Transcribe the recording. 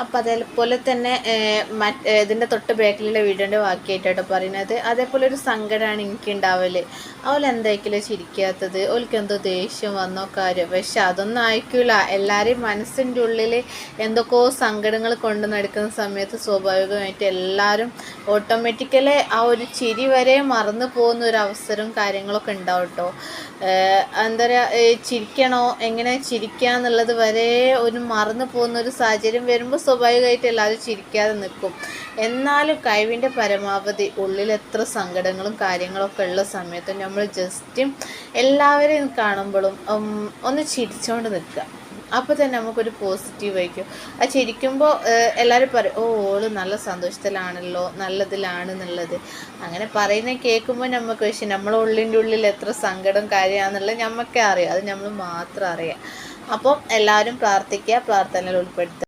അപ്പോൾ അതേപോലെ തന്നെ ഇതിൻ്റെ തൊട്ട് ബാക്കിലുള്ള വീഡിയോൻ്റെ ബാക്കിയായിട്ടോ പറയുന്നത്. അതേപോലെ ഒരു സങ്കടമാണ് എനിക്ക് ഉണ്ടാവല്. അവളെന്തായിരിക്കില്ല ചിരിക്കാത്തത്, അവൾക്ക് എന്തോ ദേഷ്യം വന്നോ കാര്യം. പക്ഷെ അതൊന്നും ആയിക്കില്ല. എല്ലാവരെയും മനസ്സിൻ്റെ ഉള്ളിൽ എന്തൊക്കെയോ സങ്കടങ്ങൾ കൊണ്ടു നടക്കുന്ന സമയത്ത് സ്വാഭാവികമായിട്ട് എല്ലാവരും ഓട്ടോമാറ്റിക്കലി ആ ഒരു ചിരി വരെ മറന്നു പോകുന്ന ഒരു അവസരവും കാര്യങ്ങളൊക്കെ ഉണ്ടാവും കേട്ടോ. എന്താ പറയുക, ചിരിക്കണോ എങ്ങനെ ചിരിക്കുക എന്നുള്ളത് വരെ ഒരു മറന്നു പോകുന്ന ഒരു സാഹചര്യം വരുമ്പോൾ സ്വാഭാവികമായിട്ട് എല്ലാവരും ചിരിക്കാതെ നിൽക്കും. എന്നാലും കഴിവിൻ്റെ പരമാവധി ഉള്ളിൽ എത്ര സങ്കടങ്ങളും കാര്യങ്ങളൊക്കെ ഉള്ള സമയത്ത് നമ്മൾ ജസ്റ്റ് എല്ലാവരെയും കാണുമ്പോഴും ഒന്ന് ചിരിച്ചുകൊണ്ട് നിൽക്കുക. അപ്പോൾ തന്നെ നമുക്കൊരു പോസിറ്റീവ് ആയിരിക്കും. അത് ചിരിക്കുമ്പോൾ എല്ലാവരും പറയും, ഓള് നല്ല സന്തോഷത്തിലാണല്ലോ, നല്ലതിലാണെന്നുള്ളത്. അങ്ങനെ പറയുന്നത് കേൾക്കുമ്പോൾ നമുക്ക് പക്ഷേ നമ്മളെ ഉള്ളിൻ്റെ ഉള്ളിൽ എത്ര സങ്കടം കാര്യമാണെന്നുള്ളത് നമുക്കേ അറിയാം. അത് നമ്മൾ മാത്രം അറിയാം. അപ്പം എല്ലാവരും പ്രാർത്ഥിക്കുക, പ്രാർത്ഥനയിൽ ഉൾപ്പെടുത്തുക.